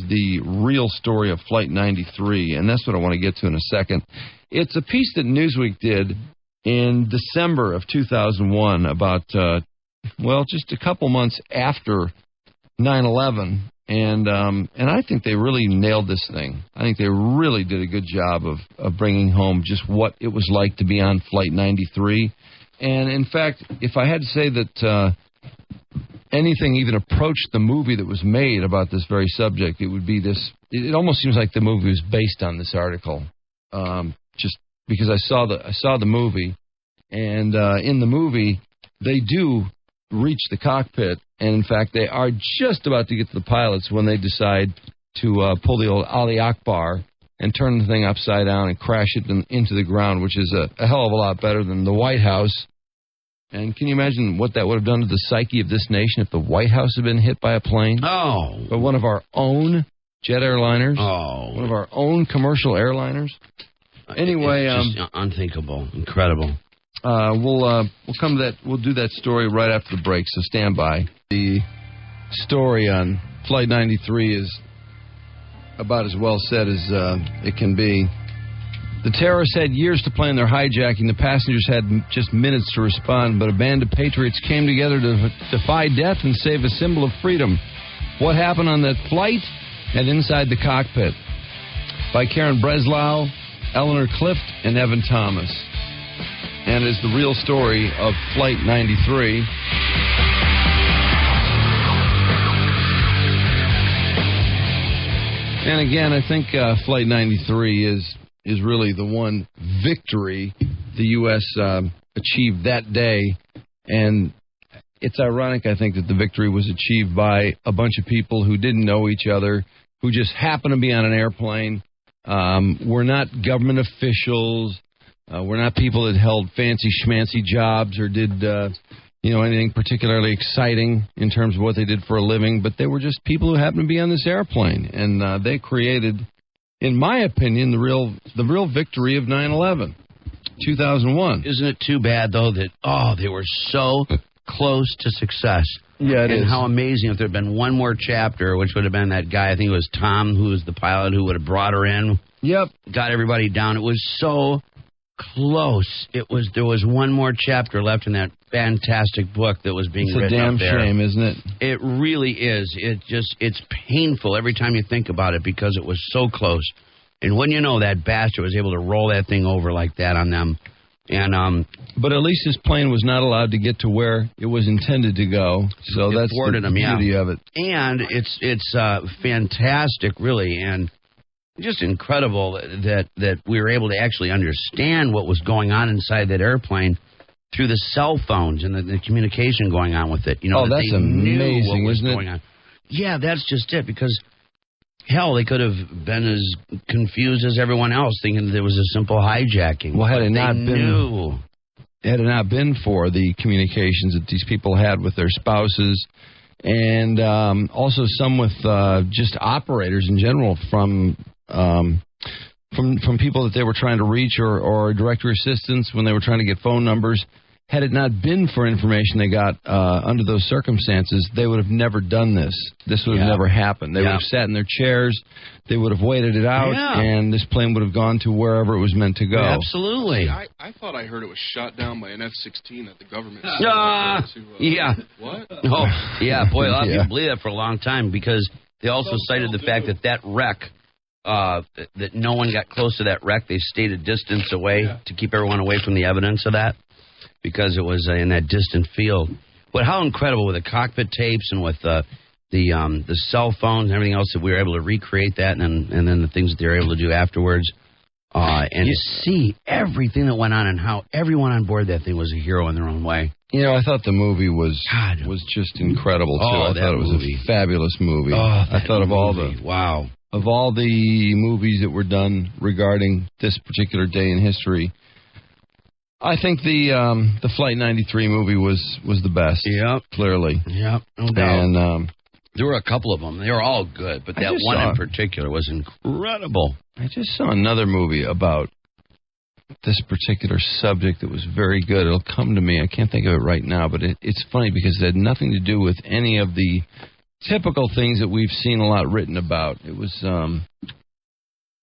the real story of Flight 93, and that's what I want to get to in a second. It's a piece that Newsweek did in December of 2001 about, just a couple months after 9/11, and I think they really nailed this thing. I think they really did a good job of bringing home just what it was like to be on Flight 93. And, in fact, if I had to say that anything even approached the movie that was made about this very subject, it would be this. It almost seems like the movie was based on this article, just because I saw the movie, and in the movie they do reach the cockpit, and in fact they are just about to get to the pilots when they decide to pull the old Ali Akbar and turn the thing upside down and crash it into the ground, which is a hell of a lot better than the White House. And can you imagine what that would have done to the psyche of this nation if the White House had been hit by a plane? Oh. By one of our own jet airliners? Oh. One of our own commercial airliners? Anyway, it's just unthinkable. Incredible. We'll come to that. We'll do that story right after the break, so stand by. The story on Flight 93 is about as well said as it can be. The terrorists had years to plan their hijacking. The passengers had just minutes to respond, but a band of patriots came together to defy death and save a symbol of freedom. What happened on that flight and inside the cockpit? By Karen Breslau, Eleanor Clift, and Evan Thomas. And is the real story of Flight 93. And again, I think Flight 93 is really the one victory the U.S. Achieved that day. And it's ironic, I think, that the victory was achieved by a bunch of people who didn't know each other, who just happened to be on an airplane. We're not government officials. We're not people that held fancy schmancy jobs or did anything particularly exciting in terms of what they did for a living, but they were just people who happened to be on this airplane, and they created, in my opinion, the real victory of 9/11, 2001. Isn't it too bad though that they were so close to success? Yeah, it is. And how amazing if there had been one more chapter, which would have been that guy, I think it was Tom, who was the pilot, who would have brought her in. Yep. Got everybody down. It was so close. There was one more chapter left in that fantastic book that was being written up there. It's a damn shame, isn't it? It really is. It's painful every time you think about it because it was so close. And when you know that bastard was able to roll that thing over like that on them. And but at least his plane was not allowed to get to where it was intended to go. So that's the beauty of it. And it's fantastic, really, and just incredible that we were able to actually understand what was going on inside that airplane through the cell phones and the communication going on with it. That's amazing, isn't it? On. Yeah, that's just it, because hell, they could have been as confused as everyone else, thinking there was a simple hijacking. Well, had it not been for the communications that these people had with their spouses, and also some with just operators in general from people that they were trying to reach or directory assistants when they were trying to get phone numbers. Had it not been for information they got under those circumstances, they would have never done this. This would have never happened. They would have sat in their chairs, they would have waited it out, and this plane would have gone to wherever it was meant to go. Absolutely. See, I thought I heard it was shot down by an F-16 that the government What? Oh, yeah, boy, a lot of people believe that for a long time, because they also cited the fact that wreck, that no one got close to that wreck. They stayed a distance away to keep everyone away from the evidence of that, because it was in that distant field. But how incredible with the cockpit tapes and with the cell phones and everything else that we were able to recreate that, and then the things that they were able to do afterwards, and see everything that went on and how everyone on board that thing was a hero in their own way. I thought the movie was just incredible too. I thought it was a fabulous movie. I thought of all the movies that were done regarding this particular day in history, I think the Flight 93 movie was the best. Yep. Clearly. Yep, no doubt. And there were a couple of them. They were all good, but that one in particular was incredible. I just saw another movie about this particular subject that was very good. It'll come to me. I can't think of it right now, but it's funny because it had nothing to do with any of the typical things that we've seen a lot written about. It was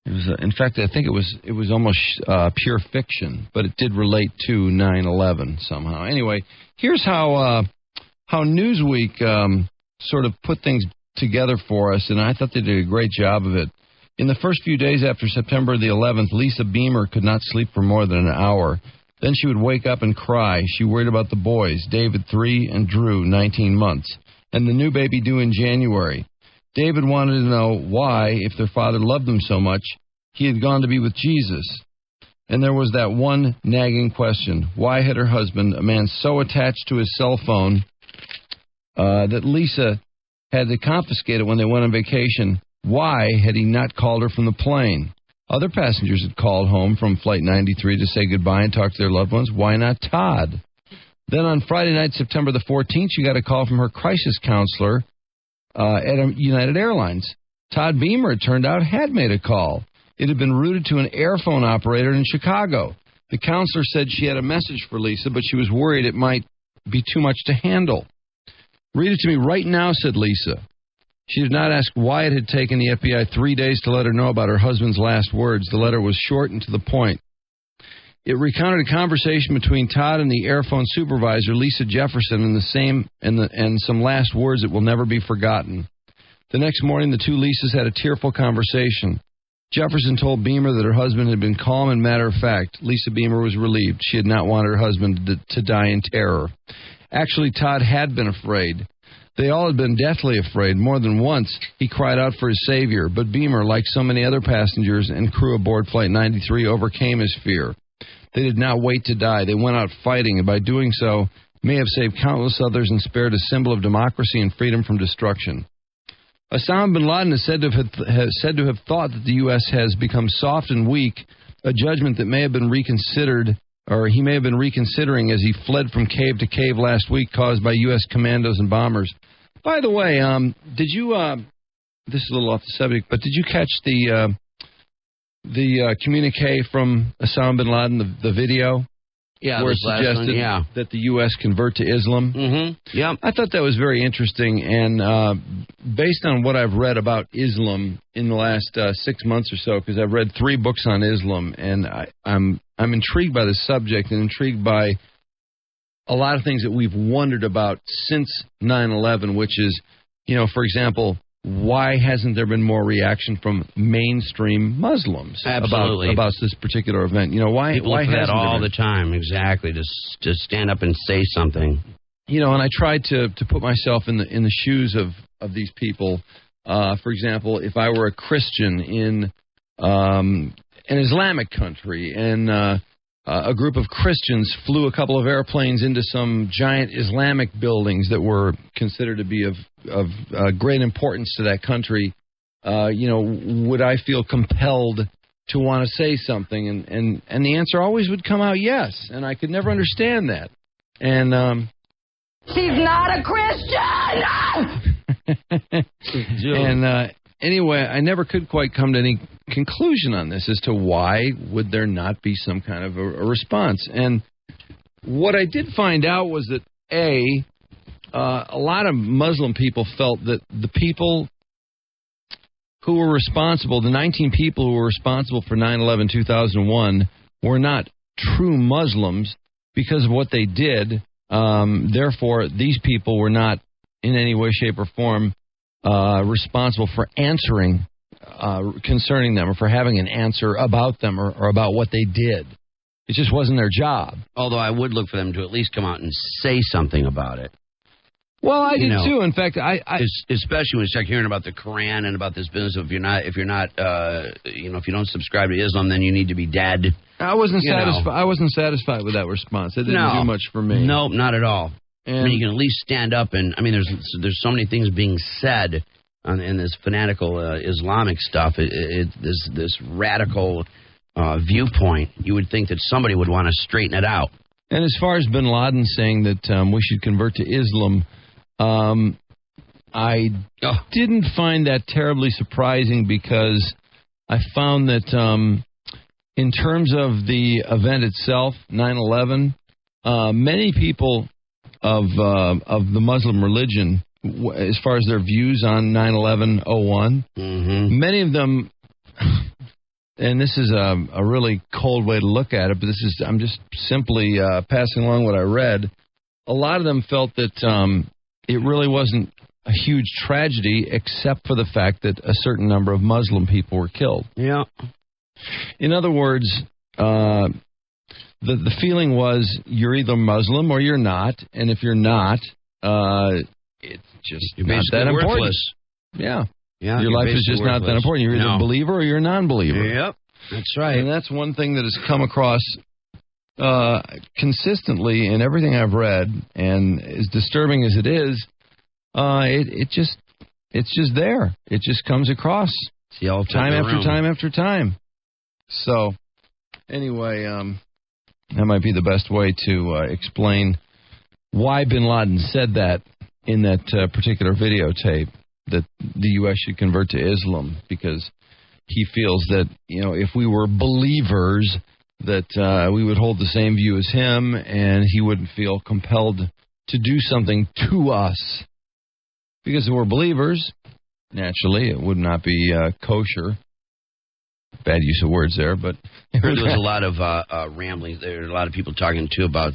in fact, I think it was almost pure fiction, but it did relate to 9/11 somehow. Anyway, here's how Newsweek sort of put things together for us, and I thought they did a great job of it. In the first few days after September the 11th, Lisa Beamer could not sleep for more than an hour. Then she would wake up and cry. She worried about the boys, David 3 and Drew 19 months, and the new baby due in January. David wanted to know why, if their father loved them so much, he had gone to be with Jesus. And there was that one nagging question. Why had her husband, a man so attached to his cell phone that Lisa had to confiscate it when they went on vacation, why had he not called her from the plane? Other passengers had called home from Flight 93 to say goodbye and talk to their loved ones. Why not Todd? Then on Friday night, September the 14th, she got a call from her crisis counselor at United Airlines. Todd Beamer, it turned out, had made a call. It had been routed to an airphone operator in Chicago. The counselor said she had a message for Lisa, but she was worried it might be too much to handle. Read it to me right now, said Lisa. She did not ask why it had taken the FBI 3 days to let her know about her husband's last words. The letter was short and to the point. It recounted a conversation between Todd and the airphone supervisor, Lisa Jefferson, and some last words that will never be forgotten. The next morning, the two Lisas had a tearful conversation. Jefferson told Beamer that her husband had been calm and matter-of-fact. Lisa Beamer was relieved. She had not wanted her husband to die in terror. Actually, Todd had been afraid. They all had been deathly afraid. More than once, he cried out for his savior. But Beamer, like so many other passengers and crew aboard Flight 93, overcame his fear. They did not wait to die. They went out fighting, and by doing so, may have saved countless others and spared a symbol of democracy and freedom from destruction. Osama bin Laden is said to have thought that the U.S. has become soft and weak, a judgment that may have been reconsidered, or he may have been reconsidering as he fled from cave to cave last week, caused by U.S. commandos and bombers. By the way, did you, this is a little off the subject, but did you catch the communique from Osama bin Laden, the video? Yeah, where it suggested that the U.S. convert to Islam. Mm-hmm. Yeah, I thought that was very interesting, and based on what I've read about Islam in the last 6 months or so, because I've read 3 books on Islam, and I'm intrigued by the subject and intrigued by a lot of things that we've wondered about since 9/11, which is, for example, why hasn't there been more reaction from mainstream Muslims about this particular event? Why? People why look for hasn't that all there the time? Exactly. Just stand up and say something. And I tried to put myself in the shoes of these people. For example, if I were a Christian in an Islamic country and a group of Christians flew a couple of airplanes into some giant Islamic buildings that were considered to be of great importance to that country, would I feel compelled to want to say something? And the answer always would come out yes, and I could never understand that. And she's not a Christian! And anyway, I never could quite come to any conclusion on this as to why would there not be some kind of a response. And what I did find out was that, a lot of Muslim people felt that the people who were responsible, the 19 people who were responsible for 9/11/2001, were not true Muslims because of what they did. Therefore, these people were not in any way, shape, or form responsible for answering concerning them or for having an answer about them or about what they did. It just wasn't their job. Although I would look for them to at least come out and say something about it. Well, I did too. In fact, I especially when you start hearing about the Quran and about this business of if you don't subscribe to Islam, then you need to be dead. I wasn't satisfied. I wasn't satisfied with that response. It didn't do much for me. Nope, not at all. And you can at least stand up and there's so many things being said in this fanatical Islamic stuff. This radical viewpoint. You would think that somebody would want to straighten it out. And as far as bin Laden saying that we should convert to Islam, I didn't find that terribly surprising because I found that in terms of the event itself, 9/11, many people of the Muslim religion as far as their views on 9/11/01. Mm-hmm. Many of them, and this is a really cold way to look at it, but I'm just simply passing along what I read. A lot of them felt that it really wasn't a huge tragedy, except for the fact that a certain number of Muslim people were killed. Yeah. In other words, the feeling was you're either Muslim or you're not, and if you're not, it's just you're not that important. Worthless. Yeah. Yeah. Your life is just worthless. not that important. You're either a believer or you're a non-believer. Yep. That's right. And that's one thing that has come across consistently in everything I've read, and as disturbing as it is, it's just there. It just comes across time after time after time. So, anyway, that might be the best way to explain why Bin Laden said that in that particular videotape, that the U.S. should convert to Islam, because he feels that, if we were believers, that we would hold the same view as him, and he wouldn't feel compelled to do something to us. Because if we're believers, naturally, it would not be kosher. Bad use of words there, but... There was a lot of rambling. There were a lot of people talking, too, about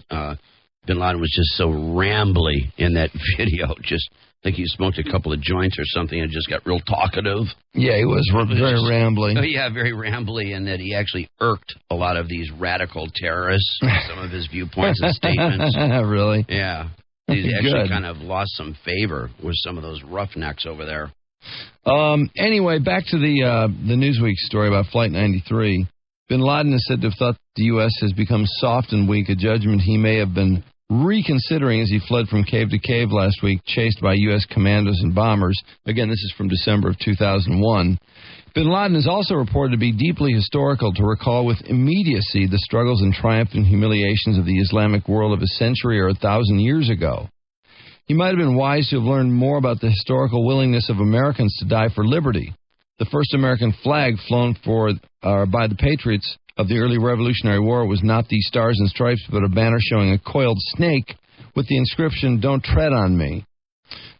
Bin Laden was just so rambly in that video. Just think he smoked a couple of joints or something and just got real talkative. Yeah, he was very rambling. Oh, yeah, very rambly, and that he actually irked a lot of these radical terrorists with some of his viewpoints and statements. Really? Yeah. He actually kind of lost some favor with some of those roughnecks over there. Anyway, back to the Newsweek story about Flight 93. Bin Laden is said to have thought the U.S. has become soft and weak, a judgment he may have been reconsidering as he fled from cave to cave last week, chased by U.S. commandos and bombers. Again, this is from December of 2001. Bin Laden is also reported to be deeply historical, to recall with immediacy the struggles and triumph and humiliations of the Islamic world of a century or 1,000 years ago. He might have been wise to have learned more about the historical willingness of Americans to die for liberty. The first American flag flown by the patriots of the early Revolutionary War was not the Stars and Stripes, but a banner showing a coiled snake with the inscription, "Don't tread on me."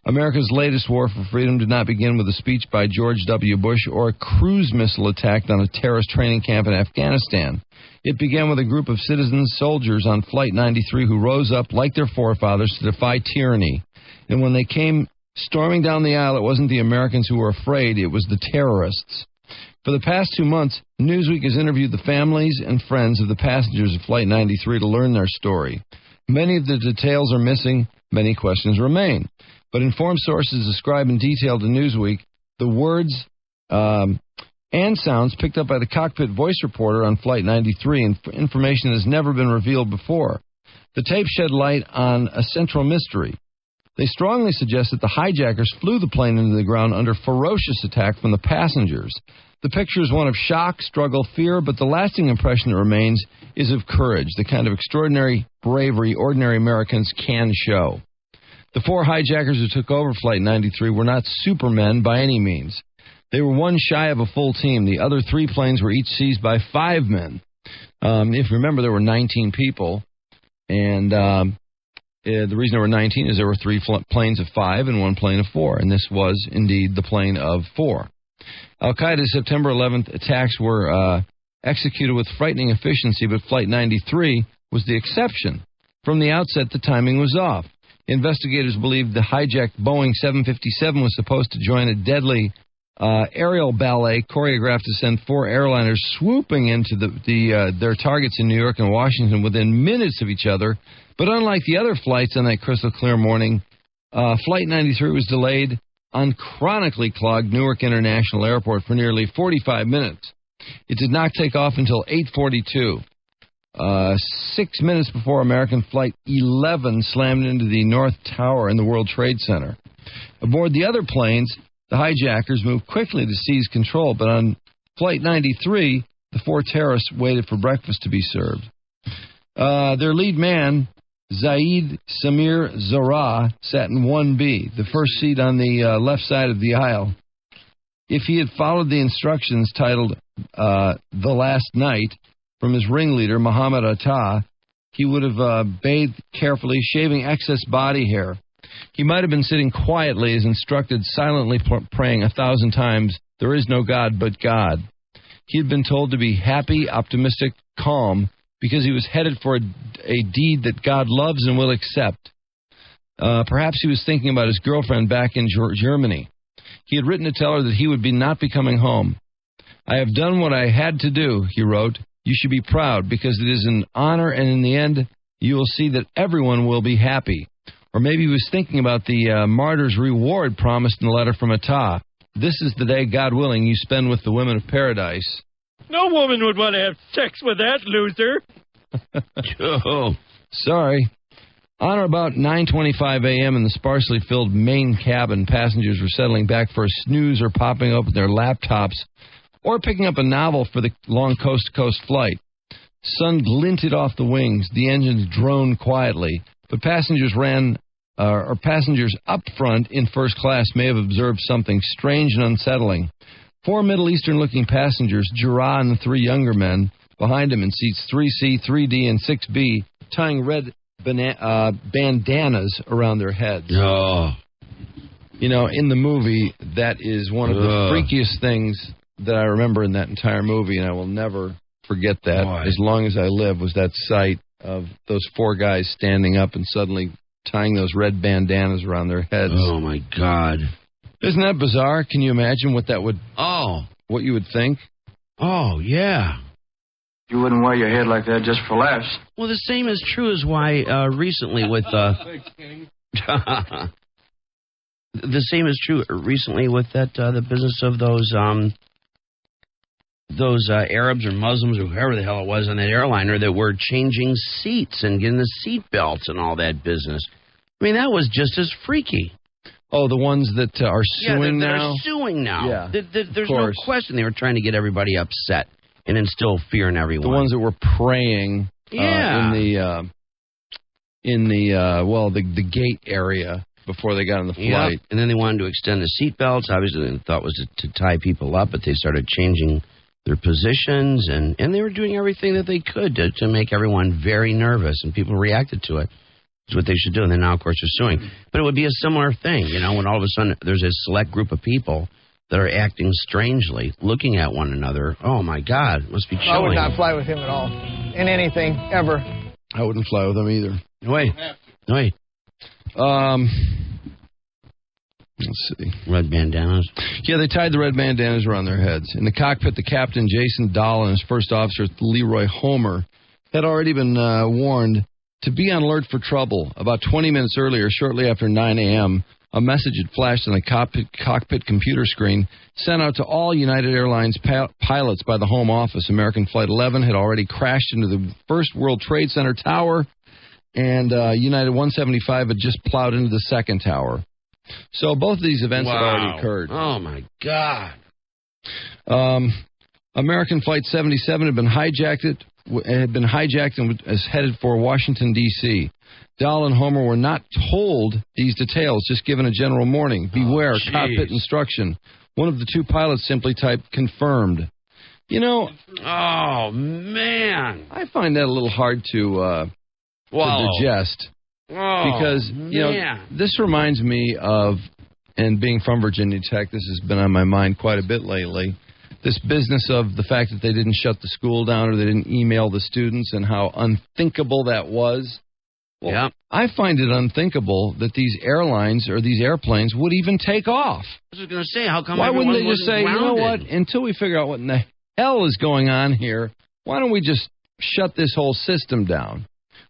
America's latest war for freedom did not begin with a speech by George W. Bush or a cruise missile attack on a terrorist training camp in Afghanistan. It began with a group of citizen soldiers on Flight 93 who rose up, like their forefathers, to defy tyranny. And when they came storming down the aisle, it wasn't the Americans who were afraid, it was the terrorists. For the past 2 months, Newsweek has interviewed the families and friends of the passengers of Flight 93 to learn their story. Many of the details are missing, many questions remain. But informed sources describe in detail to Newsweek the words and sounds picked up by the cockpit voice reporter on Flight 93, and information that has never been revealed before. The tape shed light on a central mystery. They strongly suggest that the hijackers flew the plane into the ground under ferocious attack from the passengers. The picture is one of shock, struggle, fear, but the lasting impression that remains is of courage, the kind of extraordinary bravery ordinary Americans can show. The 4 hijackers who took over Flight 93 were not supermen by any means. They were one shy of a full team. The other 3 planes were each seized by 5 men. If you remember, there were 19 people, and the reason there were 19 is there were 3 planes of 5 and 1 plane of 4, and this was indeed the plane of 4. Al-Qaeda's September 11th attacks were executed with frightening efficiency, but Flight 93 was the exception. From the outset, the timing was off. Investigators believe the hijacked Boeing 757 was supposed to join a deadly aerial ballet choreographed to send 4 airliners swooping into their targets in New York and Washington within minutes of each other. But unlike the other flights on that crystal clear morning, Flight 93 was delayed on chronically clogged Newark International Airport for nearly 45 minutes. It did not take off until 8:42. 6 minutes before American Flight 11 slammed into the North Tower in the World Trade Center. Aboard the other planes, the hijackers moved quickly to seize control, but on Flight 93, the 4 terrorists waited for breakfast to be served. Their lead man, Zaid Samir Zara, sat in 1B, the first seat on the left side of the aisle. If he had followed the instructions titled The Last Night from his ringleader, Muhammad Atta, he would have bathed carefully, shaving excess body hair. He might have been sitting quietly as instructed, silently praying 1,000 times, "There is no God but God." He had been told to be happy, optimistic, calm, because he was headed for a deed that God loves and will accept. Perhaps he was thinking about his girlfriend back in Germany. He had written to tell her that he would not be coming home. "I have done what I had to do," he wrote. "You should be proud, because it is an honor, and in the end, you will see that everyone will be happy." Or maybe he was thinking about the martyr's reward promised in the letter from Atah. "This is the day, God willing, you spend with the women of paradise." No woman would want to have sex with that loser. Oh, sorry. On or about 9:25 a.m. in the sparsely filled main cabin, passengers were settling back for a snooze or popping open their laptops or picking up a novel for the long coast-to-coast flight. Sun glinted off the wings. The engines droned quietly, but passengers up front in first class may have observed something strange and unsettling. 4 Middle Eastern-looking passengers, Jarrah and the 3 younger men, behind him in seats 3C, 3D, and 6B, tying red bandanas around their heads. Oh. You know, in the movie, that is one of the freakiest things that I remember in that entire movie, and I will never forget that as long as I live, was that sight of those 4 guys standing up and suddenly tying those red bandanas around their heads. Oh, my God. Isn't that bizarre? Can you imagine what that would... what you would think? Oh, yeah. You wouldn't wear your head like that just for laughs. Well, the same is true as why recently with... the same is true recently with that the business of those Arabs or Muslims or whoever the hell it was on that airliner that were changing seats and getting the seat belts and all that business. I mean, that was just as freaky. Oh, the ones that are suing now? They're suing now. Yeah, there's no question they were trying to get everybody upset and instill fear in everyone. The ones that were praying in the gate area before they got on the flight. Yeah. And then they wanted to extend the seat belts. Obviously, they thought it was to tie people up, but they started changing their positions, and they were doing everything that they could to make everyone very nervous, and people reacted to it. It's what they should do, and then now, of course, they're suing. But it would be a similar thing, you know, when all of a sudden there's a select group of people that are acting strangely, looking at one another. Oh, my God, it must be chilling. I would not fly with him at all, in anything, ever. I wouldn't fly with him either. Wait. Let's see. Red bandanas? Yeah, they tied the red bandanas around their heads. In the cockpit, the captain, Jason Dahl, and his first officer, Leroy Homer, had already been warned to be on alert for trouble. About 20 minutes earlier, shortly after 9 a.m., a message had flashed on the cockpit computer screen sent out to all United Airlines pilots by the Home Office. American Flight 11 had already crashed into the First World Trade Center tower, and United 175 had just plowed into the second tower. So both of these events had already occurred. Oh, my God. American Flight 77 had been hijacked and was headed for Washington, D.C. Dahl and Homer were not told these details, just given a general warning. Beware, cockpit instruction. One of the 2 pilots simply typed, confirmed. You know... Oh, man. I find that a little hard to digest. Oh, because, you know, this reminds me of, and being from Virginia Tech, this has been on my mind quite a bit lately, this business of the fact that they didn't shut the school down or they didn't email the students and how unthinkable that was. Well, I find it unthinkable that these airlines or these airplanes would even take off. I was going to say, how come why wouldn't they just say, grounded? You know what, until we figure out what in the hell is going on here, why don't we just shut this whole system down?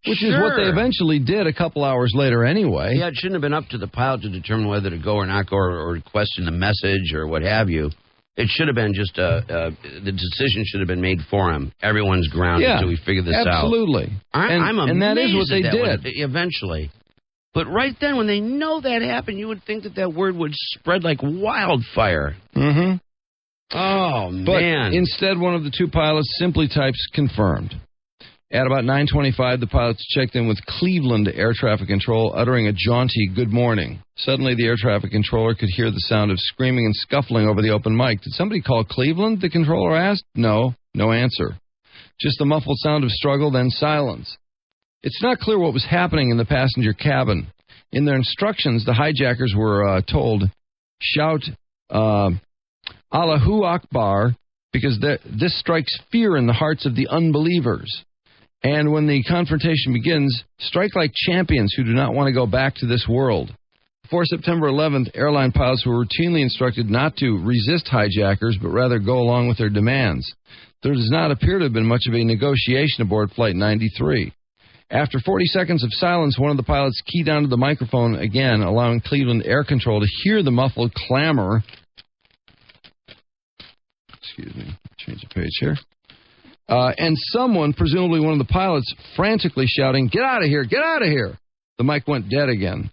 Which is what they eventually did a couple hours later anyway. Yeah, it shouldn't have been up to the pilot to determine whether to go or not go or question the message or what have you. It should have been just the decision should have been made for him. Everyone's grounded until we figure this out. Absolutely. I'm amazed and that is what they did. did. Eventually. But right then, when they know that happened, you would think that word would spread like wildfire. Mm-hmm. Oh, man. But instead, one of the 2 pilots simply types confirmed. At about 9:25, the pilots checked in with Cleveland Air Traffic Control, uttering a jaunty good morning. Suddenly, the air traffic controller could hear the sound of screaming and scuffling over the open mic. Did somebody call Cleveland? The controller asked. No answer. Just the muffled sound of struggle, then silence. It's not clear what was happening in the passenger cabin. In their instructions, the hijackers were told, shout Allahu Akbar, because this strikes fear in the hearts of the unbelievers. And when the confrontation begins, strike like champions who do not want to go back to this world. Before September 11th, airline pilots were routinely instructed not to resist hijackers, but rather go along with their demands. There does not appear to have been much of a negotiation aboard Flight 93. After 40 seconds of silence, one of the pilots keyed onto the microphone again, allowing Cleveland Air Control to hear the muffled clamor. Excuse me, change the page here. And someone, presumably one of the pilots, frantically shouting, "Get out of here! Get out of here!" The mic went dead again.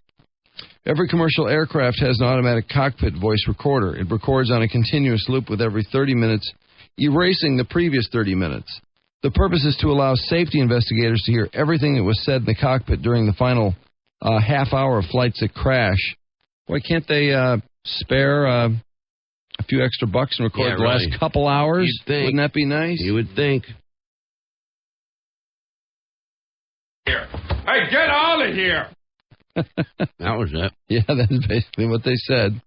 Every commercial aircraft has an automatic cockpit voice recorder. It records on a continuous loop with every 30 minutes, erasing the previous 30 minutes. The purpose is to allow safety investigators to hear everything that was said in the cockpit during the final half hour of flights that crash. Why can't they spare a few extra bucks and record the last couple hours? You'd think. Wouldn't that be nice? You would think. Here. Hey, get out of here! That was it. Yeah, that's basically what they said.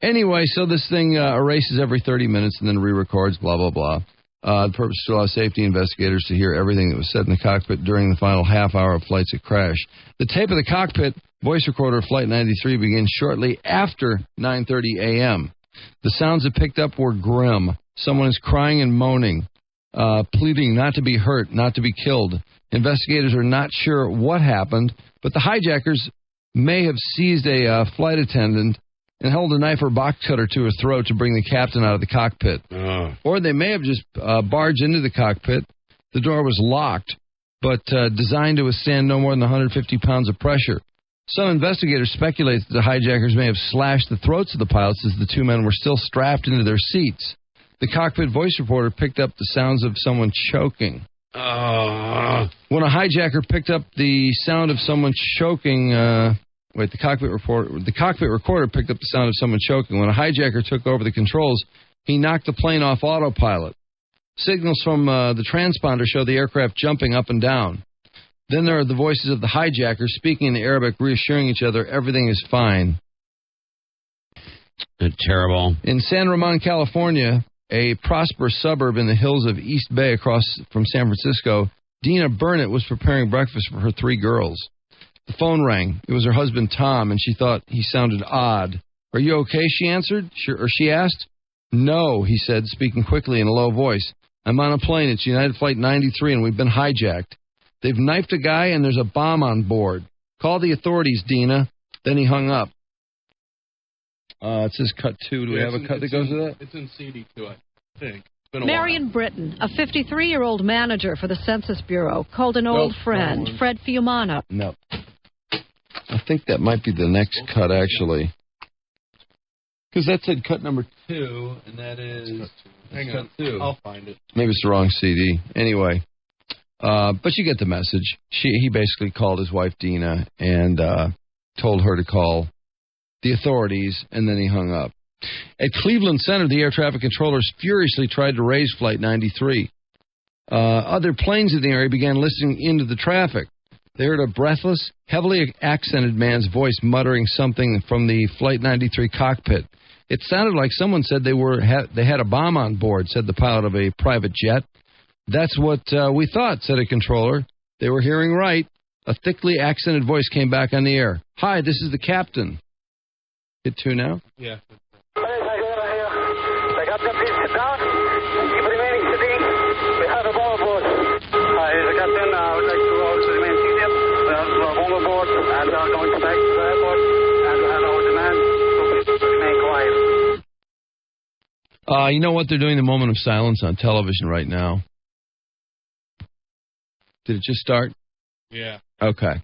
Anyway, so this thing erases every 30 minutes and then re-records, blah, blah, blah. The purpose is to allow safety investigators to hear everything that was said in the cockpit during the final half hour of flights that crash. The tape of the cockpit voice recorder of Flight 93 begins shortly after 9:30 a.m. The sounds it picked up were grim. Someone is crying and moaning, pleading not to be hurt, not to be killed. Investigators are not sure what happened, but the hijackers may have seized a flight attendant and held a knife or box cutter to her throat to bring the captain out of the cockpit. Or they may have just barged into the cockpit. The door was locked, but designed to withstand no more than 150 pounds of pressure. Some investigators speculate that the hijackers may have slashed the throats of the pilots as the two men were still strapped into their seats. The cockpit voice reporter picked up the sounds of someone choking. When a hijacker picked up the sound of someone choking, the cockpit recorder picked up the sound of someone choking. When a hijacker took over the controls, he knocked the plane off autopilot. Signals from the transponder show the aircraft jumping up and down. Then there are the voices of the hijackers speaking in Arabic, reassuring each other everything is fine. Terrible. In San Ramon, California, a prosperous suburb in the hills of East Bay across from San Francisco, Dina Burnett was preparing breakfast for her 3 girls. The phone rang. It was her husband, Tom, and she thought he sounded odd. "Are you okay?" she answered, or she asked. "No," he said, speaking quickly in a low voice. "I'm on a plane. It's United Flight 93, and we've been hijacked. They've knifed a guy, and there's a bomb on board. Call the authorities, Dina." Then he hung up. It says cut 2. Do we have a cut that goes with that? It's in CD2, I think. Marion Britton, a 53-year-old manager for the Census Bureau, called an old friend, Fred Fiumano. No. I think that might be the next cut, actually. Because that said cut number 2, and that is cut 2. I'll find it. Maybe it's the wrong CD. Anyway, but you get the message. He basically called his wife, Dina, and told her to call the authorities, and then he hung up. At Cleveland Center, the air traffic controllers furiously tried to raise Flight 93. Other planes in the area began listening into the traffic. They heard a breathless, heavily accented man's voice muttering something from the Flight 93 cockpit. It sounded like someone said they had a bomb on board, said the pilot of a private jet. "That's what we thought," said a controller. They were hearing right. A thickly accented voice came back on the air. "Hi, this is the captain." Hit 2 now? Yeah. You know what? They're doing the moment of silence on television right now. Did it just start? Yeah. Okay.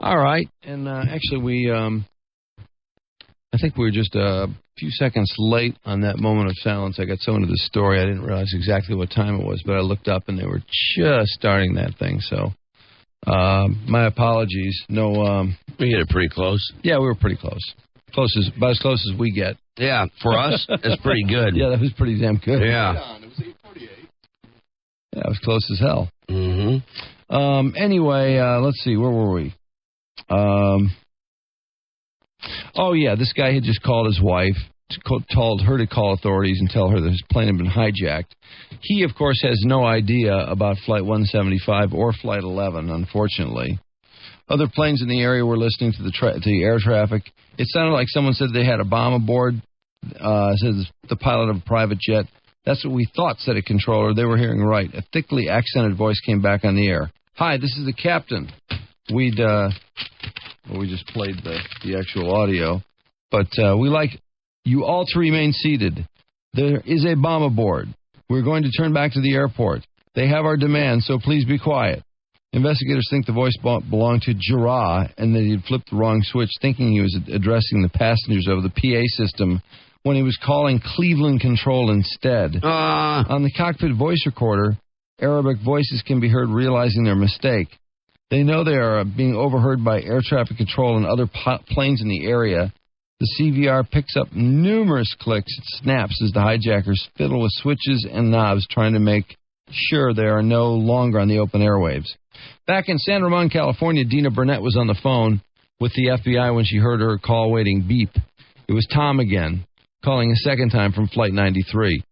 All right. And actually, I think we were just a few seconds late on that moment of silence. I got so into the story, I didn't realize exactly what time it was, but I looked up and they were just starting that thing. So my apologies. No, we hit it pretty close. Yeah, we were pretty close. About as close as we get. Yeah, for us, that's pretty good. Yeah, that was pretty damn good. Yeah. It was 8:48. Yeah, it was close as hell. Mm-hmm. Anyway, let's see. Where were we? Oh, yeah, this guy had just called his wife, told her to call authorities and tell her that his plane had been hijacked. He, of course, has no idea about Flight 175 or Flight 11, unfortunately. Other planes in the area were listening to the air traffic. It sounded like someone said they had a bomb aboard, says the pilot of a private jet. That's what we thought, said a controller. They were hearing right. A thickly accented voice came back on the air. Hi, this is the captain. We just played the actual audio. But we like you all to remain seated. There is a bomb aboard. We're going to turn back to the airport. They have our demand, so please be quiet. Investigators think the voice belonged to Jarrah and that he had flipped the wrong switch, thinking he was addressing the passengers over the PA system when he was calling Cleveland Control instead. On the cockpit voice recorder, Arabic voices can be heard realizing their mistake. They know they are being overheard by air traffic control and other planes in the area. The CVR picks up numerous clicks. It snaps as the hijackers fiddle with switches and knobs, trying to make sure they are no longer on the open airwaves. Back in San Ramon, California, Dina Burnett was on the phone with the FBI when she heard her call waiting beep. It was Tom again, calling a second time from Flight 93.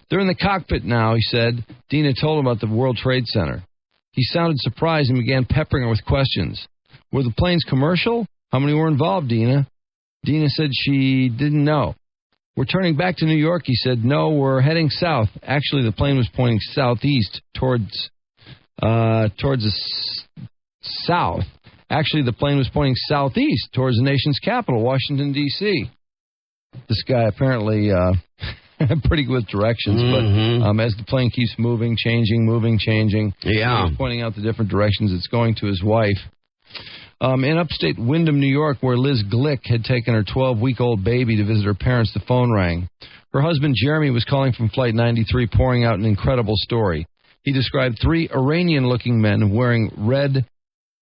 They're in the cockpit now, he said. Dina told him about the World Trade Center. He sounded surprised and began peppering her with questions. Were the planes commercial? How many were involved, Dina? Dina said she didn't know. We're turning back to New York, he said. No, we're heading south. Actually, the plane was pointing southeast towards the south. Actually, the plane was pointing southeast towards the nation's capital, Washington, D.C. This guy apparently pretty good with directions, but as the plane keeps moving, changing, he's pointing out the different directions it's going to his wife. In upstate Windham, New York, where Liz Glick had taken her 12-week-old baby to visit her parents, the phone rang. Her husband, Jeremy, was calling from Flight 93, pouring out an incredible story. He described 3 Iranian-looking men wearing red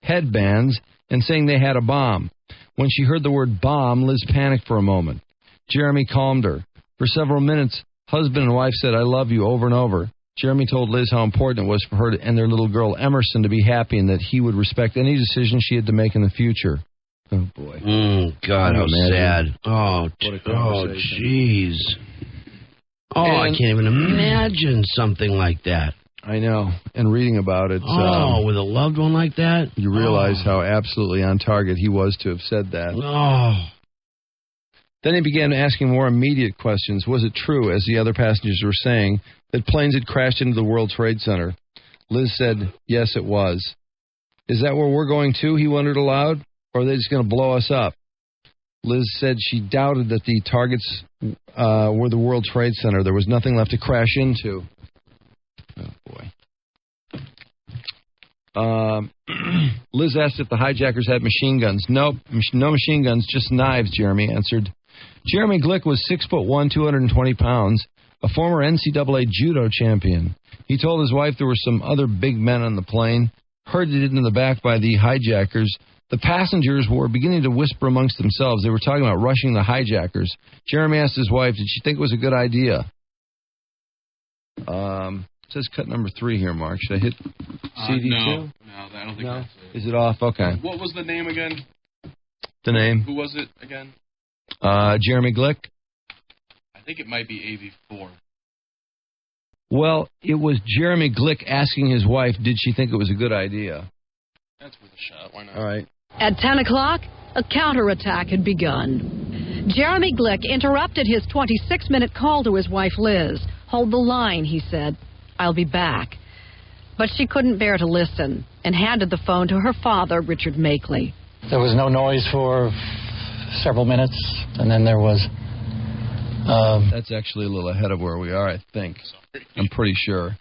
headbands and saying they had a bomb. When she heard the word bomb, Liz panicked for a moment. Jeremy calmed her. For several minutes, husband and wife said, I love you, over and over. Jeremy told Liz how important it was for her and their little girl, Emerson, to be happy and that he would respect any decision she had to make in the future. Oh, boy. God, how sad. Oh, jeez. Oh, I can't even imagine something like that. I know. And reading about it. With a loved one like that? You realize how absolutely on target he was to have said that. Oh. Then he began asking more immediate questions. Was it true, as the other passengers were saying, that planes had crashed into the World Trade Center? Liz said, yes, it was. Is that where we're going to, he wondered aloud, or are they just going to blow us up? Liz said she doubted that the targets were the World Trade Center. There was nothing left to crash into. Oh, boy. Liz asked if the hijackers had machine guns. Nope, no machine guns, just knives, Jeremy answered. Jeremy Glick was 6'1", 220 pounds, a former NCAA judo champion. He told his wife there were some other big men on the plane, herded into the back by the hijackers. The passengers were beginning to whisper amongst themselves. They were talking about rushing the hijackers. Jeremy asked his wife, did she think it was a good idea? It says cut number 3 here, Mark. Should I hit CD2? No, I don't think that's it. Is it off? Okay. What was the name again? The name? Who was it again? Jeremy Glick. I think it might be AV4. Well, it was Jeremy Glick asking his wife, did she think it was a good idea? That's worth a shot. Why not? All right. At 10 o'clock, a counterattack had begun. Jeremy Glick interrupted his 26-minute call to his wife, Liz. Hold the line, he said. I'll be back. But she couldn't bear to listen and handed the phone to her father, Richard Makeley. There was no noise for several minutes, and then there was... That's actually a little ahead of where we are, I think. I'm pretty sure.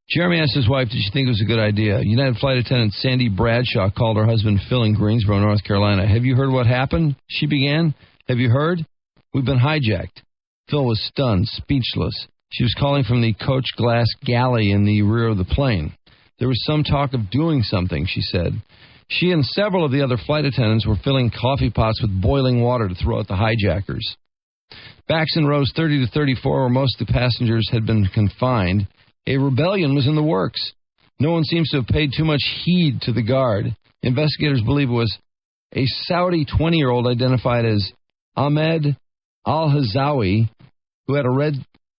Jeremy asked his wife, did she think it was a good idea? United flight attendant Sandy Bradshaw called her husband Phil in Greensboro, North Carolina. Have you heard what happened? She began. Have you heard? We've been hijacked. Phil was stunned, speechless. She was calling from the coach glass galley in the rear of the plane. There was some talk of doing something, she said. She and several of the other flight attendants were filling coffee pots with boiling water to throw at the hijackers. Backs in rows 30 to 34, where most of the passengers had been confined, a rebellion was in the works. No one seems to have paid too much heed to the guard. Investigators believe it was a Saudi 20-year-old identified as Ahmed Al-Hazawi, who had a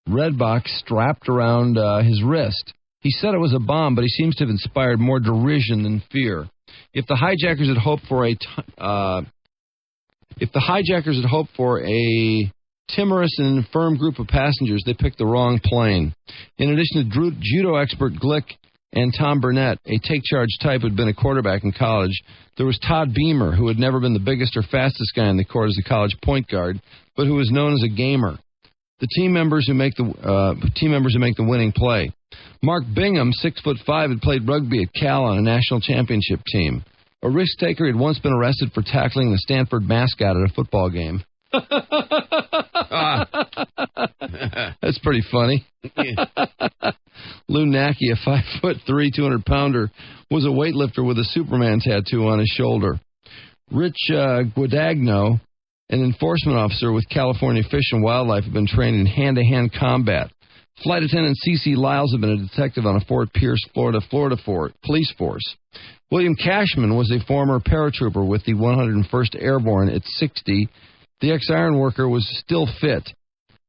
red box strapped around his wrist. He said it was a bomb, but he seems to have inspired more derision than fear. If the hijackers had hoped for a timorous and infirm group of passengers, they picked the wrong plane. In addition to judo expert Glick and Tom Burnett, a take-charge type who had been a quarterback in college, there was Todd Beamer, who had never been the biggest or fastest guy in the court as a college point guard, but who was known as a gamer. The team members who make the winning play. Mark Bingham, 6'5", had played rugby at Cal on a national championship team. A risk taker, had once been arrested for tackling the Stanford mascot at a football game. That's pretty funny. Lou Nacky, a 5'3", 200-pounder, was a weightlifter with a Superman tattoo on his shoulder. Rich Guadagno, an enforcement officer with California Fish and Wildlife, had been trained in hand-to-hand combat. Flight attendant C.C. Lyles had been a detective on a Fort Pierce, Florida police force. William Cashman was a former paratrooper with the 101st Airborne at 60. The ex-iron worker was still fit.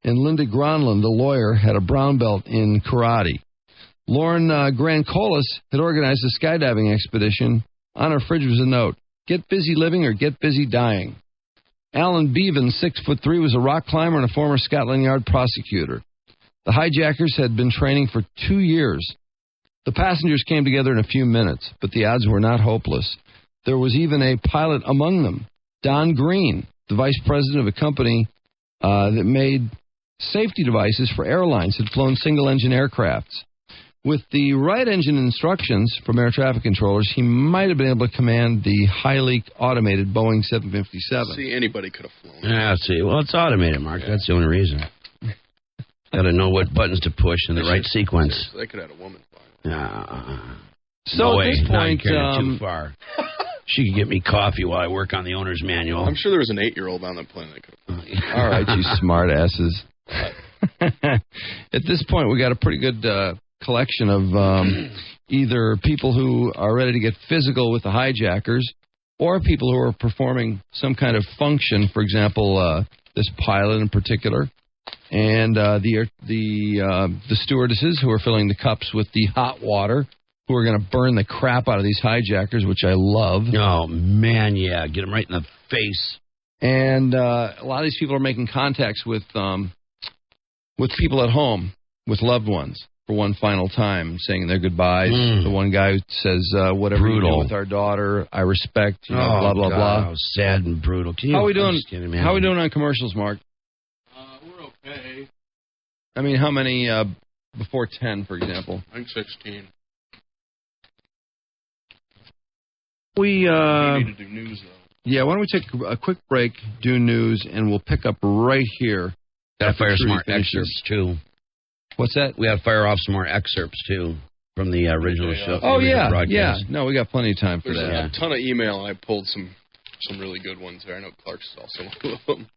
And Linda Gronlund, the lawyer, had a brown belt in karate. Lauren Grancolis had organized a skydiving expedition. On her fridge was a note, "Get busy living or get busy dying." Alan Bevan, 6'3", was a rock climber and a former Scotland Yard prosecutor. The hijackers had been training for 2 years. The passengers came together in a few minutes, but the odds were not hopeless. There was even a pilot among them, Don Green, the vice president of a company that made safety devices for airlines, had flown single-engine aircrafts. With the right engine instructions from air traffic controllers, he might have been able to command the highly automated Boeing 757. See, anybody could have flown. Yeah, see. Well, it's automated, Mark. That's the only reason. Got to know what buttons to push in the right sequence. They could have had a woman flying. So no at this point, too far. She could get me coffee while I work on the owner's manual. I'm sure there was an 8-year-old on that plane that could have flown. All right, you smart asses. At this point, we got a pretty good collection of either people who are ready to get physical with the hijackers or people who are performing some kind of function. For example, this pilot in particular, and the stewardesses who are filling the cups with the hot water, who are going to burn the crap out of these hijackers, which I love. Oh, man, yeah. Get them right in the face. And a lot of these people are making contacts with people at home, with loved ones, for one final time, saying their goodbyes. The one guy who says, whatever you do with our daughter, I respect, blah, blah, blah. How sad and brutal. How are we doing on commercials, Mark? We're okay. I mean, how many before 10, for example? I'm 16. We need to do news, though. Yeah, why don't we take a quick break, do news, and we'll pick up right here. Got to fire some more excerpts, too. What's that? We got to fire off some more excerpts, too, from the original show. Oh, yeah, yeah. No, we got plenty of time for There's that. a ton of email, and I pulled some really good ones there. I know Clark's is also one of them.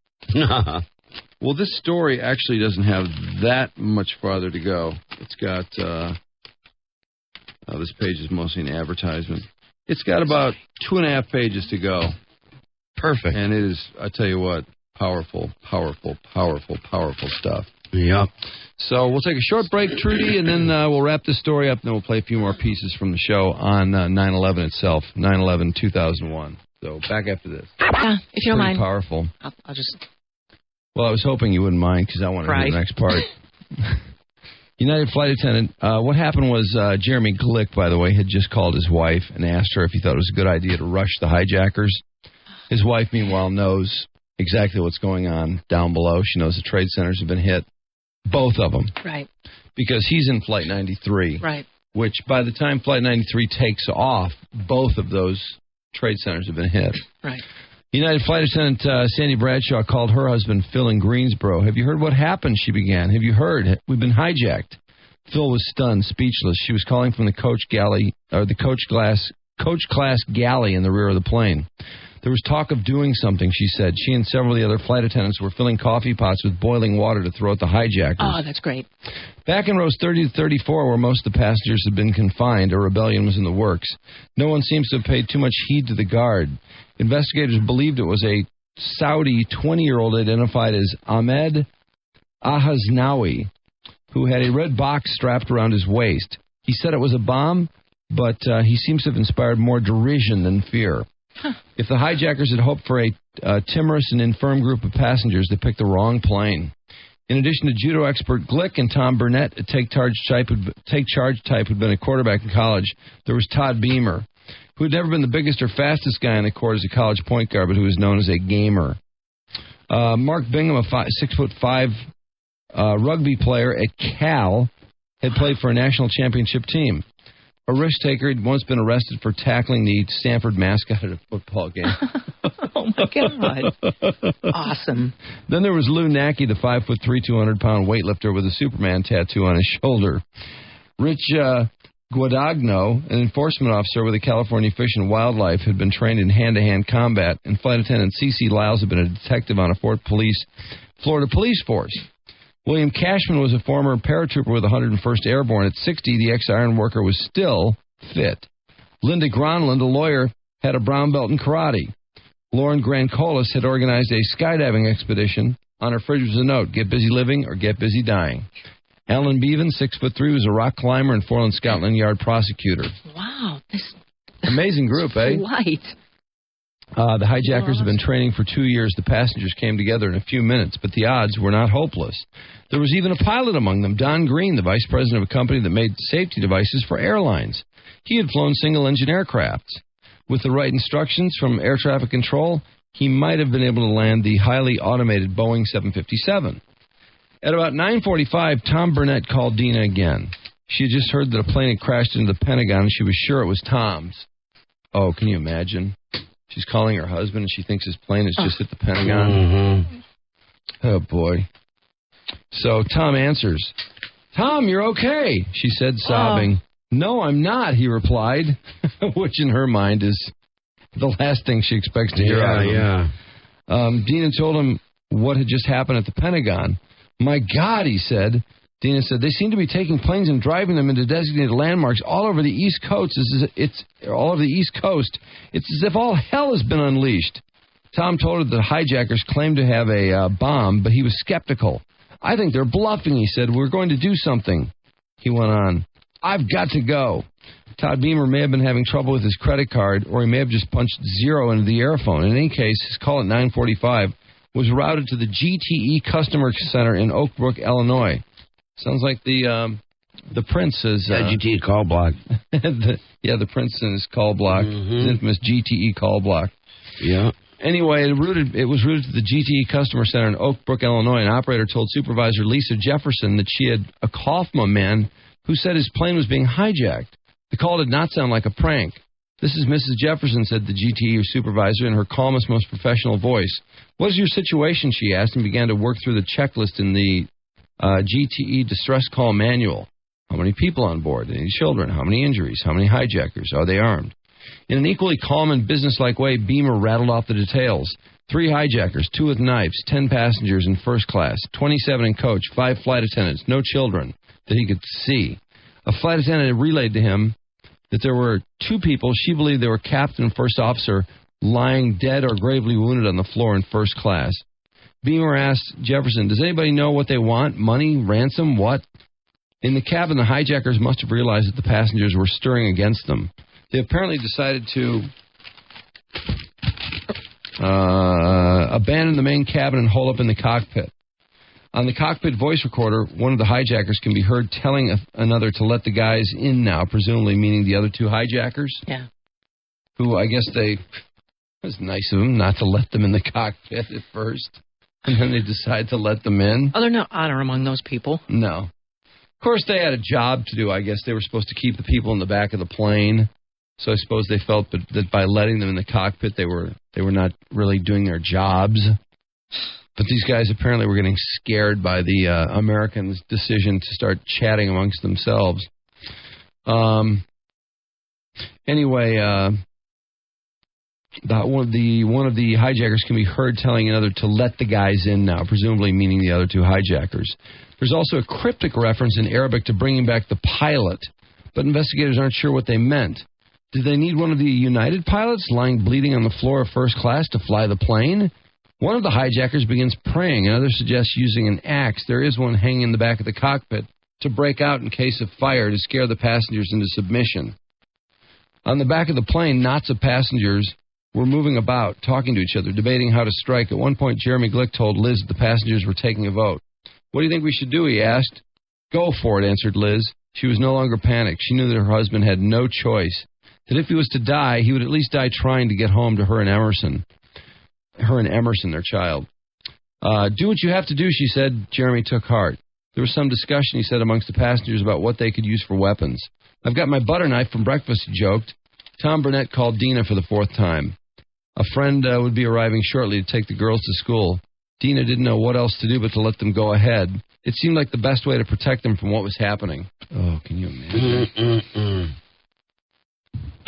Well, this story actually doesn't have that much farther to go. It's got, this page is mostly an advertisement. It's got about 2.5 pages to go. Perfect. And it is, I tell you what, powerful, powerful, powerful, powerful stuff. Yep. So we'll take a short break, Trudy, and then we'll wrap this story up, and then we'll play a few more pieces from the show on 9/11 itself, 9/11/2001. So back after this. Yeah, if you don't mind. Powerful. I'll just... Well, I was hoping you wouldn't mind, because I want to hear the next part. United flight attendant, what happened was Jeremy Glick, by the way, had just called his wife and asked her if he thought it was a good idea to rush the hijackers. His wife, meanwhile, knows exactly what's going on down below. She knows the trade centers have been hit, both of them. Right. because he's in Flight 93. Right. Which, by the time Flight 93 takes off, both of those trade centers have been hit. Right. United Flight Attendant Sandy Bradshaw called her husband Phil in Greensboro. Have you heard what happened? She began. Have you heard? We've been hijacked. Phil was stunned, speechless. She was calling from the coach class galley in the rear of the plane. There was talk of doing something, she said. She and several of the other flight attendants were filling coffee pots with boiling water to throw at the hijackers. Oh, that's great. Back in rows 30 to 34, where most of the passengers had been confined, a rebellion was in the works. No one seems to have paid too much heed to the guard. Investigators believed it was a Saudi 20-year-old identified as Ahmed Ahaznawi, who had a red box strapped around his waist. He said it was a bomb, but he seems to have inspired more derision than fear. Huh. If the hijackers had hoped for a timorous and infirm group of passengers, they picked the wrong plane. In addition to judo expert Glick and Tom Burnett, a take charge type who'd been a quarterback in college, there was Todd Beamer, who had never been the biggest or fastest guy on the court as a college point guard, but who was known as a gamer. Mark Bingham, a 6'5" rugby player at Cal, had played for a national championship team. A risk-taker had once been arrested for tackling the Stanford mascot at a football game. Oh, my God. Awesome. Then there was Lou Nacky, the 5'3", 200-pound weightlifter with a Superman tattoo on his shoulder. Rich Guadagno, an enforcement officer with the California Fish and Wildlife, had been trained in hand-to-hand combat, and Flight Attendant C.C. Lyles had been a detective on a Florida police force. William Cashman was a former paratrooper with the 101st Airborne. At 60, the ex-iron worker was still fit. Linda Gronlund, a lawyer, had a brown belt in karate. Lauren Grancolis had organized a skydiving expedition. On her fridge was a note, get busy living or get busy dying. Alan Bevan, 6'3", was a rock climber and Foreland Scotland Yard prosecutor. Wow. This amazing group, eh? Light. The hijackers have been training for 2 years. The passengers came together in a few minutes, but the odds were not hopeless. There was even a pilot among them, Don Green, the vice president of a company that made safety devices for airlines. He had flown single-engine aircrafts. With the right instructions from air traffic control, he might have been able to land the highly automated Boeing 757. At about 9:45, Tom Burnett called Dina again. She had just heard that a plane had crashed into the Pentagon, and she was sure it was Tom's. Oh, can you imagine? She's calling her husband, and she thinks his plane has just hit the Pentagon. Mm-hmm. Oh, boy. So Tom answers. Tom, you're okay, she said, sobbing. No, I'm not, he replied, which in her mind is the last thing she expects to hear out of him. Dina told him what had just happened at the Pentagon. My God, he said. Dina said, they seem to be taking planes and driving them into designated landmarks all over the East Coast. It's all over the East Coast. It's as if all hell has been unleashed. Tom told her that the hijackers claimed to have a bomb, but he was skeptical. I think they're bluffing, he said. We're going to do something. He went on. I've got to go. Todd Beamer may have been having trouble with his credit card, or he may have just punched 0 into the airphone. In any case, his call at 9:45 was routed to the GTE Customer Center in Oak Brook, Illinois. Sounds like the Prince's... GTE call block. the Prince's call block. Mm-hmm. His infamous GTE call block. Yeah. Anyway, it was routed to the GTE Customer Center in Oak Brook, Illinois. An operator told Supervisor Lisa Jefferson that she had a call from a man who said his plane was being hijacked. The call did not sound like a prank. This is Mrs. Jefferson, said the GTE supervisor in her calmest, most professional voice. What is your situation, she asked, and began to work through the checklist in the GTE distress call manual. How many people on board? Any children? How many injuries? How many hijackers? Are they armed? In an equally calm and businesslike way, Beamer rattled off the details. 3 hijackers, 2 with knives, 10 passengers in first class, 27 in coach, 5 flight attendants, no children that he could see. A flight attendant relayed to him that there were 2 people, she believed they were captain and first officer, lying dead or gravely wounded on the floor in first class. Beamer asked Jefferson, does anybody know what they want? Money? Ransom? What? In the cabin, the hijackers must have realized that the passengers were stirring against them. They apparently decided to abandon the main cabin and hole up in the cockpit. On the cockpit voice recorder, one of the hijackers can be heard telling another to let the guys in now, presumably meaning the other 2 hijackers. Yeah. Who I guess it was nice of them not to let them in the cockpit at first. And then they decide to let them in. Oh, there's no honor among those people. No. course, they had a job to do. I guess they were supposed to keep the people in the back of the plane. So I suppose they felt that by letting them in the cockpit, they were not really doing their jobs. But these guys apparently were getting scared by the Americans' decision to start chatting amongst themselves. Anyway, one of the hijackers can be heard telling another to let the guys in now, presumably meaning the other two hijackers. There's also a cryptic reference in Arabic to bringing back the pilot, but investigators aren't sure what they meant. Did they need one of the United pilots lying bleeding on the floor of first class to fly the plane? One of the hijackers begins praying. Another suggests using an axe. There is one hanging in the back of the cockpit to break out in case of fire to scare the passengers into submission. On the back of the plane, knots of passengers were moving about, talking to each other, debating how to strike. At one point, Jeremy Glick told Liz that the passengers were taking a vote. What do you think we should do, he asked. Go for it, answered Liz. She was no longer panicked. She knew that her husband had no choice, that if he was to die, he would at least die trying to get home to her and Emerson, their child. Do what you have to do, she said. Jeremy took heart. There was some discussion, he said, amongst the passengers about what they could use for weapons. I've got my butter knife from breakfast, he joked. Tom Burnett called Dina for the fourth time. A friend would be arriving shortly to take the girls to school. Dina didn't know what else to do but to let them go ahead. It seemed like the best way to protect them from what was happening. Oh, can you imagine?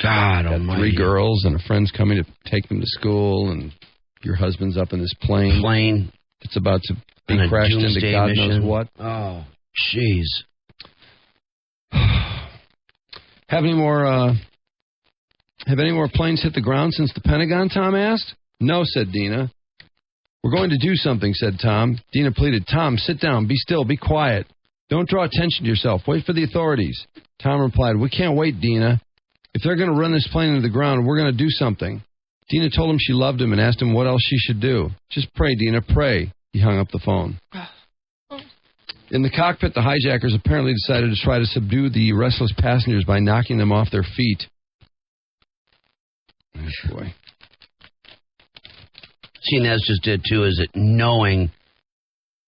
God almighty. 3 girls and a friend's coming to take them to school, and your husband's up in this plane. It's about to be crashed into God knows what. Oh, jeez. Have any more planes hit the ground since the Pentagon, Tom asked. No, said Dina. We're going to do something, said Tom. Dina pleaded, Tom, sit down, be still, be quiet. Don't draw attention to yourself. Wait for the authorities. Tom replied, we can't wait, Dina. If they're going to run this plane into the ground, we're going to do something. Dina told him she loved him and asked him what else she should do. Just pray, Dina, pray. He hung up the phone. In the cockpit, the hijackers apparently decided to try to subdue the restless passengers by knocking them off their feet. Oh, boy. See, and that's just it, too, is it knowing,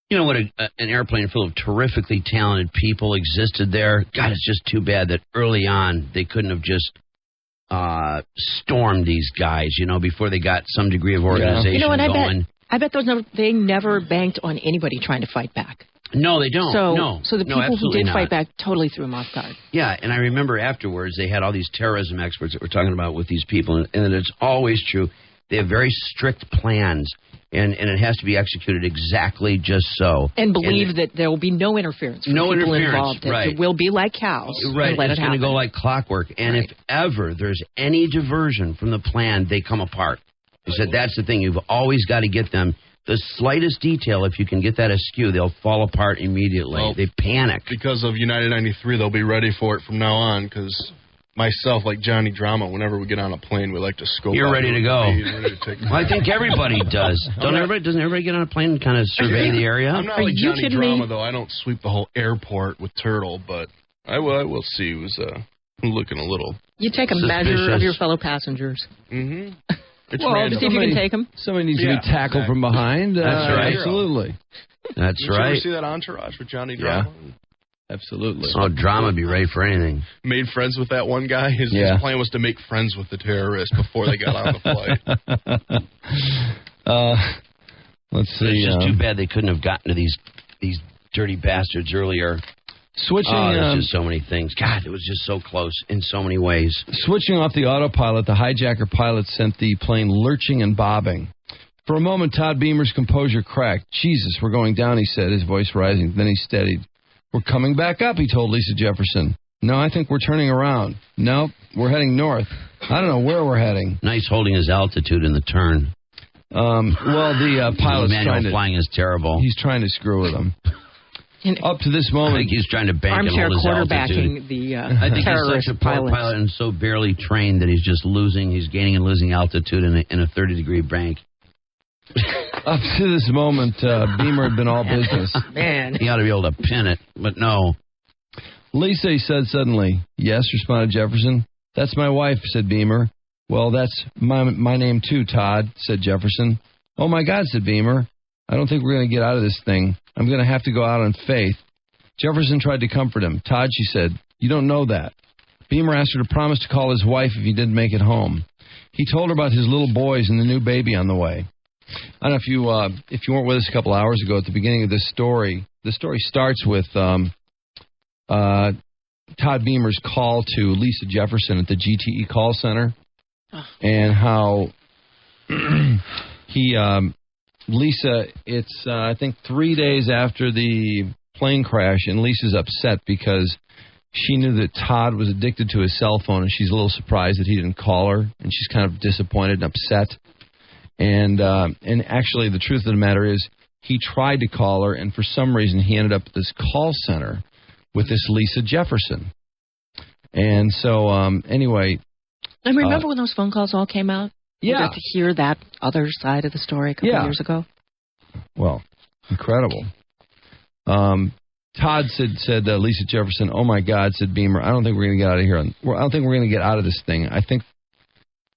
you know, what an airplane full of terrifically talented people existed there. God, it's just too bad that early on they couldn't have just stormed these guys, you know, before they got some degree of organization going. I bet they never banked on anybody trying to fight back. No, they don't. So the people who did fight back totally threw them off guard. Yeah, and I remember afterwards they had all these terrorism experts that were talking about with these people, and it's always true. They have very strict plans, and it has to be executed exactly just so. And believe that there will be no interference from people involved. Right. It will be like cows. Right, it's going to go like clockwork. And if ever there's any diversion from the plan, they come apart. He said that's the thing. You've always got to get them. The slightest detail, if you can get that askew, they'll fall apart immediately. Well, they panic. Because of United 93, they'll be ready for it from now on, because myself, like Johnny Drama, whenever we get on a plane, we like to scope. You're ready to go. Ready to take I think everybody does. Doesn't everybody get on a plane and kind of survey the area? I'm not like Johnny Drama, though. I don't sweep the whole airport with Turtle, but I will see. He was looking a little You take a measure of your fellow passengers. Mm-hmm. See if you can take them. Somebody needs to be tackled from behind. That's right. Absolutely. That's Did right. you ever see that Entourage with Johnny Drama? Yeah. Absolutely. Oh, Drama be ready for anything. Made friends with that one guy. His plan was to make friends with the terrorist before they got on the flight. Let's see. It's just too bad they couldn't have gotten to these dirty bastards earlier. There's just so many things. God, it was just so close in so many ways. Switching off the autopilot, the hijacker pilot sent the plane lurching and bobbing. For a moment, Todd Beamer's composure cracked. Jesus, we're going down, he said, his voice rising. Then he steadied. We're coming back up, he told Lisa Jefferson. No, I think we're turning around. No, we're heading north. I don't know where we're heading. Nice holding his altitude in the turn. The pilot's flying is terrible. He's trying to screw with him. Up to this moment, I think he's trying to bank and hold his altitude. I think he's such a poor pilot and so barely trained that he's just gaining and losing altitude in a 30-degree bank. Up to this moment, Beamer had been all business. Man, he ought to be able to pin it, but no. Lisa, he said suddenly. Yes, responded Jefferson. That's my wife, said Beamer. Well, that's my name too, Todd, said Jefferson. Oh my God, said Beamer. I don't think we're going to get out of this thing. I'm going to have to go out on faith. Jefferson tried to comfort him. Todd, she said, you don't know that. Beamer asked her to promise to call his wife if he didn't make it home. He told her about his little boys and the new baby on the way. I don't know if you weren't with us a couple hours ago at the beginning of this story. The story starts with Todd Beamer's call to Lisa Jefferson at the GTE call center, and how Lisa, it's I think 3 days after the plane crash, and Lisa's upset because she knew that Todd was addicted to his cell phone, and she's a little surprised that he didn't call her, and she's kind of disappointed and upset. And actually, the truth of the matter is, he tried to call her, and for some reason, he ended up at this call center with this Lisa Jefferson. And so, anyway. And remember when those phone calls all came out? Yeah. You got to hear that other side of the story a couple years ago. Well, incredible. Todd said Lisa Jefferson, oh, my God, said Beamer, I don't think we're going to get out of here. I don't think we're going to get out of this thing. I think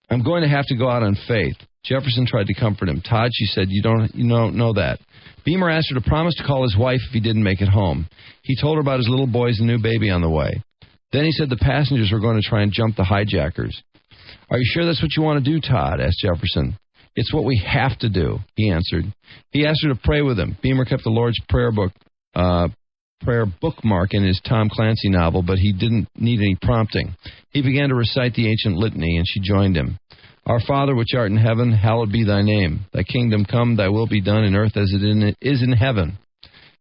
I'm going to have to go out on faith. Jefferson tried to comfort him. Todd, she said, you don't know that. Beamer asked her to promise to call his wife if he didn't make it home. He told her about his little boys and new baby on the way. Then he said the passengers were going to try and jump the hijackers. Are you sure that's what you want to do, Todd? Asked Jefferson. It's what we have to do, he answered. He asked her to pray with him. Beamer kept the Lord's prayer bookmark in his Tom Clancy novel, but he didn't need any prompting. He began to recite the ancient litany, and she joined him. Our Father, which art in heaven, hallowed be thy name. Thy kingdom come, thy will be done in earth as it is in heaven.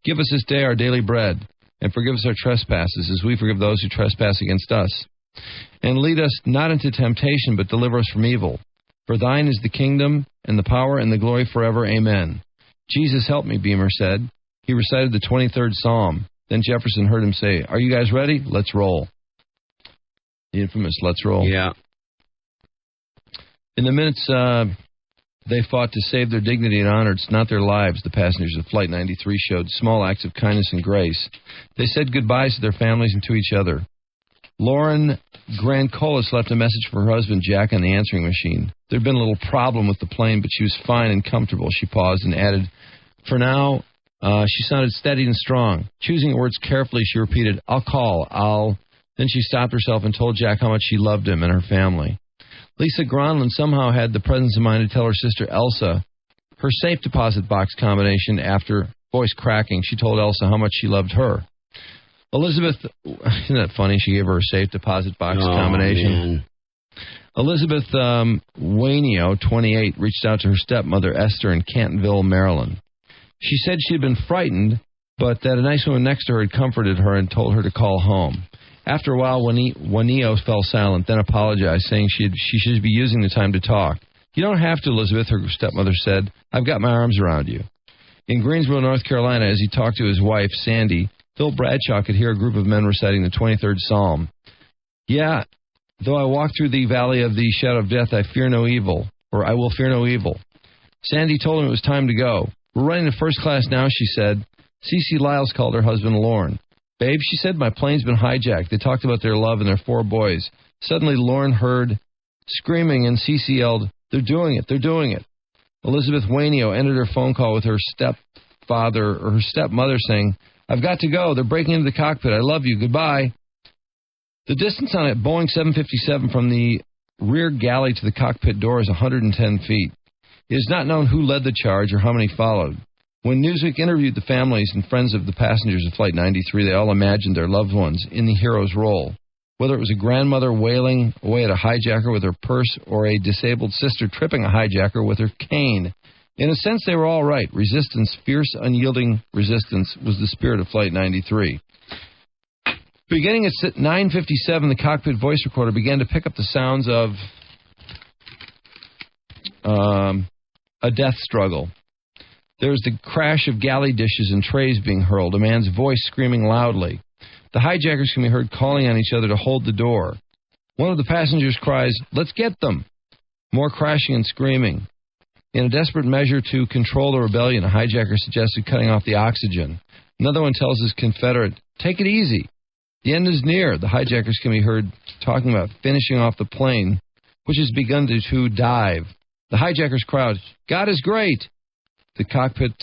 Give us this day our daily bread, and forgive us our trespasses, as we forgive those who trespass against us. And lead us not into temptation, but deliver us from evil. For thine is the kingdom, and the power, and the glory forever. Amen. Jesus, help me, Beamer said. He recited the 23rd Psalm. Then Jefferson heard him say, are you guys ready? Let's roll. The infamous let's roll. Yeah. In the minutes they fought to save their dignity and honor, it's not their lives, the passengers of Flight 93 showed small acts of kindness and grace. They said goodbyes to their families and to each other. Lauren Grancolis left a message for her husband, Jack, on the answering machine. There had been a little problem with the plane, but she was fine and comfortable. She paused and added, for now, she sounded steady and strong. Choosing her words carefully, she repeated, I'll call. Then she stopped herself and told Jack how much she loved him and her family. Lisa Gronlund somehow had the presence of mind to tell her sister Elsa her safe deposit box combination after voice cracking. She told Elsa how much she loved her. Elizabeth, isn't that funny? She gave her a safe deposit box combination. Man. Elizabeth Wainio, 28, reached out to her stepmother, Esther, in Cantonville, Maryland. She said she had been frightened, but that a nice woman next to her had comforted her and told her to call home. After a while, Wainio fell silent, then apologized, saying she should be using the time to talk. You don't have to, Elizabeth, her stepmother said. I've got my arms around you. In Greensboro, North Carolina, as he talked to his wife, Sandy, Phil Bradshaw could hear a group of men reciting the 23rd Psalm. Yeah, though I walk through the valley of the shadow of death, I fear no evil, or I will fear no evil. Sandy told him it was time to go. We're running to first class now, she said. Cece Lyles called her husband Lauren. Babe, she said, my plane's been hijacked. They talked about their love and their 4 boys. Suddenly, Lauren heard screaming, and Cece yelled, they're doing it, they're doing it. Elizabeth Wainio ended her phone call with her stepmother saying, I've got to go. They're breaking into the cockpit. I love you. Goodbye. The distance on a Boeing 757 from the rear galley to the cockpit door is 110 feet. It is not known who led the charge or how many followed. When Newsweek interviewed the families and friends of the passengers of Flight 93, they all imagined their loved ones in the hero's role. Whether it was a grandmother wailing away at a hijacker with her purse or a disabled sister tripping a hijacker with her cane. In a sense, they were all right. Resistance, fierce, unyielding resistance, was the spirit of Flight 93. Beginning at 9:57, the cockpit voice recorder began to pick up the sounds of a death struggle. There was the crash of galley dishes and trays being hurled, a man's voice screaming loudly. The hijackers can be heard calling on each other to hold the door. One of the passengers cries, let's get them. More crashing and screaming. In a desperate measure to control the rebellion, a hijacker suggested cutting off the oxygen. Another one tells his Confederate, take it easy. The end is near. The hijackers can be heard talking about finishing off the plane, which has begun to dive. The hijackers cry out, God is great. The cockpit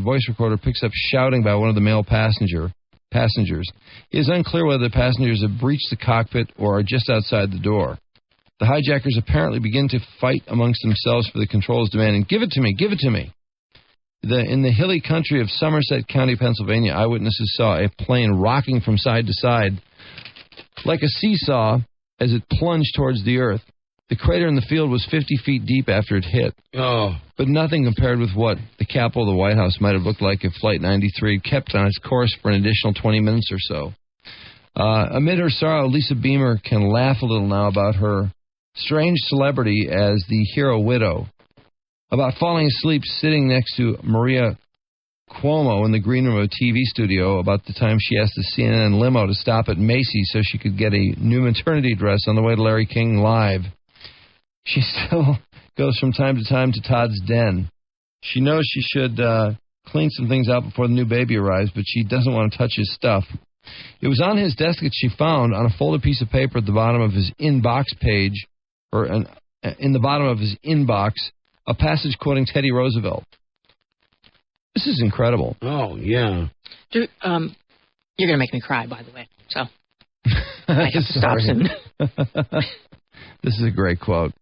voice recorder picks up shouting by one of the male passenger. passengers. It is unclear whether the passengers have breached the cockpit or are just outside the door. The hijackers apparently begin to fight amongst themselves for the controls, demanding, "Give it to me, give it to me." In the hilly country of Somerset County, Pennsylvania, eyewitnesses saw a plane rocking from side to side like a seesaw as it plunged towards the earth. The crater in the field was 50 feet deep after it hit. But nothing compared with what the Capitol of the White House might have looked like if Flight 93 had kept on its course for an additional 20 minutes or so. Amid her sorrow, Lisa Beamer can laugh a little now about her strange celebrity as the hero widow, about falling asleep sitting next to Maria Cuomo in the green room of a TV studio about the time she asked the CNN limo to stop at Macy's so she could get a new maternity dress on the way to Larry King Live. She still goes from time to time to Todd's den. She knows she should clean some things out before the new baby arrives, but she doesn't want to touch his stuff. It was on his desk that she found, on a folded piece of paper at the bottom of his inbox page, in the bottom of his inbox, a passage quoting Teddy Roosevelt. This is incredible. Oh, yeah. You're going to make me cry, by the way, so I have to stop soon. This is a great quote.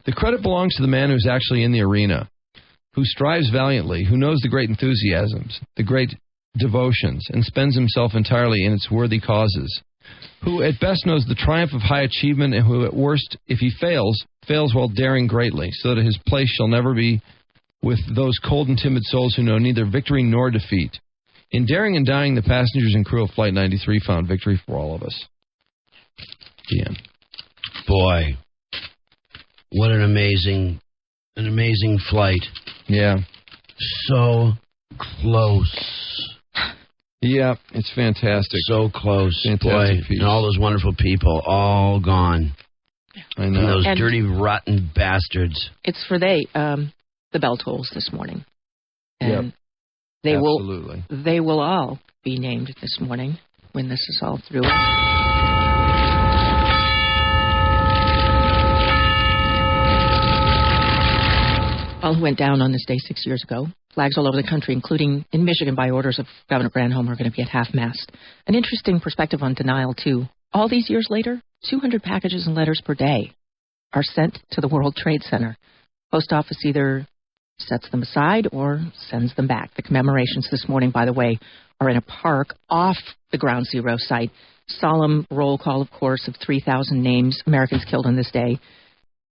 The credit belongs to the man who's actually in the arena, who strives valiantly, who knows the great enthusiasms, the great devotions, and spends himself entirely in its worthy causes, who at best knows the triumph of high achievement, and who at worst, if he fails while daring greatly, so that his place shall never be with those cold and timid souls who know neither victory nor defeat. In daring and dying, the passengers and crew of Flight 93 found victory for all of us. The end. Boy, what an amazing flight. Yeah. So close. Yeah, it's fantastic. So close. Fantastic Boy, piece. and all those wonderful people, all gone. I know. And those dirty, rotten bastards. It's for the bell tolls this morning. And Absolutely. They will all be named this morning when this is all through. All who went down on this day 6 years ago. Flags all over the country, including in Michigan by orders of Governor Granholm, are going to be at half-mast. An interesting perspective on denial, too. All these years later, 200 packages and letters per day are sent to the World Trade Center. Post office either sets them aside or sends them back. The commemorations this morning, by the way, are in a park off the Ground Zero site. Solemn roll call, of course, of 3,000 names, Americans killed on this day.